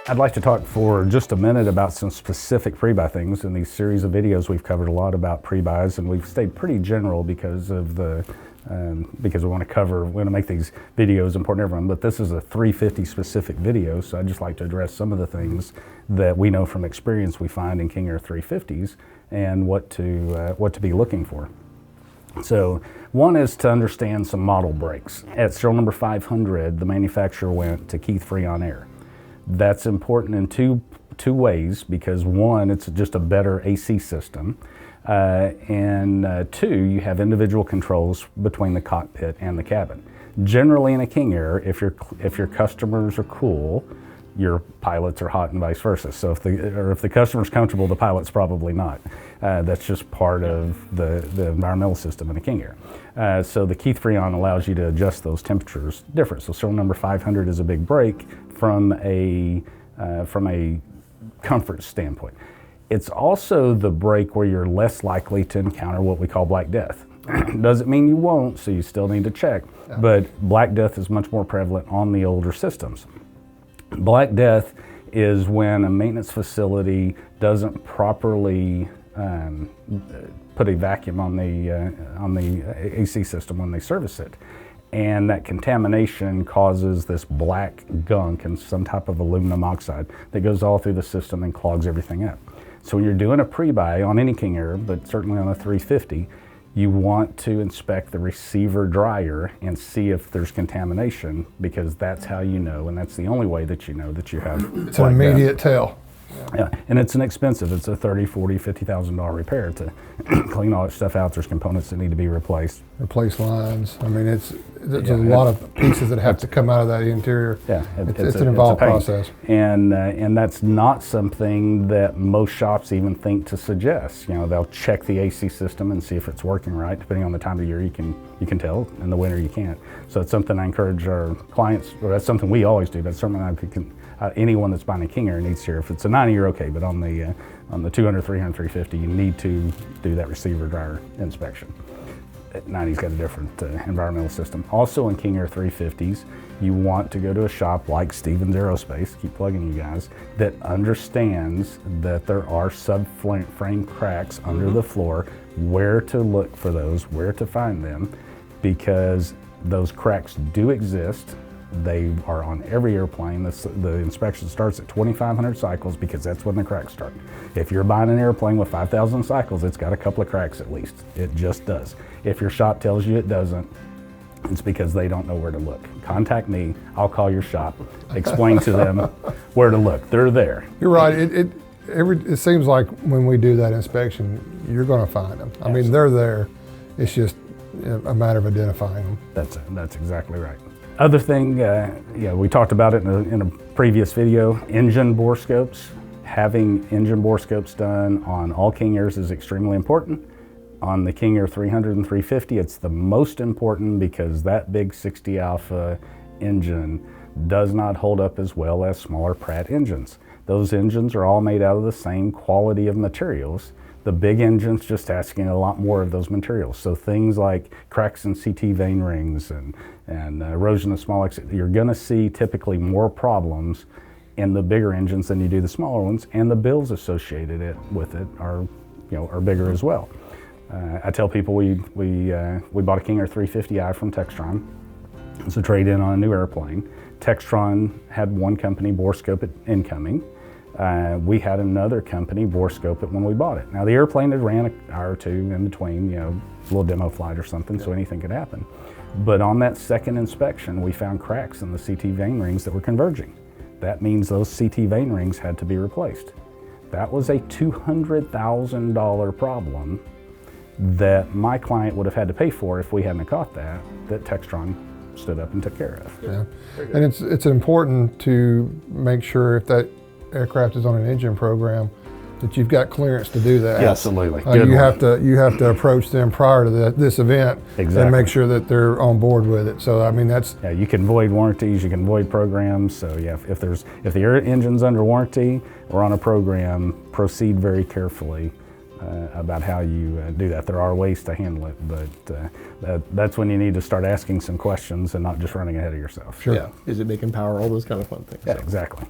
I'd like to talk for just a minute about some specific pre-buy things. In these series of videos, we've covered a lot about pre-buys, and we've stayed pretty general because of the because we want to make these videos important to everyone. But this is a 350 specific video, so I'd just like to address some of the things that we know from experience we find in King Air 350s and what to be looking for. So one is to understand some model breaks. At serial number 500, the manufacturer went to Keith Freon Air. That's important in two ways, because one, it's just a better AC system, and two, you have individual controls between the cockpit and the cabin. Generally in a King Air, if your customers are cool, your pilots are hot and vice versa. So if the customer's comfortable, the pilot's probably not. That's just part of the environmental system in a King Air. So the Keith Freon allows you to adjust those temperatures different. So serial number 500 is a big break from a comfort standpoint. It's also the break where you're less likely to encounter what we call Black Death. Doesn't mean you won't, so you still need to check, but Black Death is much more prevalent on the older systems. Black Death is when a maintenance facility doesn't properly put a vacuum on the AC system when they service it. And that contamination causes this black gunk and some type of aluminum oxide that goes all through the system and clogs everything up. So when you're doing a pre-buy on any King Air, but certainly on a 350, you want to inspect the receiver dryer and see if there's contamination, because that's how you know, and that's the only way that you know that you have. It's an immediate tell. Yeah, and it's inexpensive. It's a $30,000, $40,000, $50,000 repair to clean all that stuff out. There's components that need to be replaced. Replace lines. I mean, there's a lot of pieces that have to come out of that interior. Yeah, it's an involved process. And that's not something that most shops even think to suggest. You know, they'll check the AC system and see if it's working right. Depending on the time of year, you can tell. In the winter, you can't. So it's something I encourage our clients, or that's something we always do. That's something anyone that's buying a King Air needs to hear. If it's a 90, you're okay, but on the 200, 300, 350, you need to do that receiver dryer inspection. 90's got a different environmental system. Also in King Air 350s, you want to go to a shop like Stevens Aerospace, keep plugging you guys, that understands that there are subframe cracks under the floor, where to look for those, where to find them, because those cracks do exist. They are on every airplane. The inspection starts at 2,500 cycles, because that's when the cracks start. If you're buying an airplane with 5,000 cycles, it's got a couple of cracks at least. It just does. If your shop tells you it doesn't, it's because they don't know where to look. Contact me, I'll call your shop, explain to them where to look. They're there. You're right. It seems like when we do that inspection, you're going to find them. I mean, they're there. It's just a matter of identifying them. That's exactly right. Other thing, we talked about it in a previous video, engine borescopes. Having engine borescopes done on all King Airs is extremely important. On the King Air 300 and 350, it's the most important, because that big 60 Alpha engine does not hold up as well as smaller Pratt engines. Those engines are all made out of the same quality of materials. The big engine's just asking a lot more of those materials. So things like cracks in CT vane rings and erosion of small exit, you're gonna see typically more problems in the bigger engines than you do the smaller ones, and the bills associated with it are bigger as well. I tell people we bought a King Air 350i from Textron. It's a trade-in on a new airplane. Textron had one company borescope it incoming. We had another company borescope it when we bought it. Now the airplane had ran an hour or two in between, a little demo flight or something, so anything could happen. But on that second inspection, we found cracks in the CT vane rings that were converging. That means those CT vane rings had to be replaced. That was a $200,000 problem that my client would have had to pay for if we hadn't caught that Textron stood up and took care of. Yeah, and it's important to make sure, if that aircraft is on an engine program, that you've got clearance to do that. Yeah, absolutely. You have to approach them prior to this event and make sure that they're on board with it. So I mean, yeah, you can void warranties, you can void programs. So yeah, if the engine's under warranty or on a program, proceed very carefully about how you do that. There are ways to handle it, but that's when you need to start asking some questions and not just running ahead of yourself. Sure. Yeah. Is it making power? All those kind of fun things. Yeah, exactly.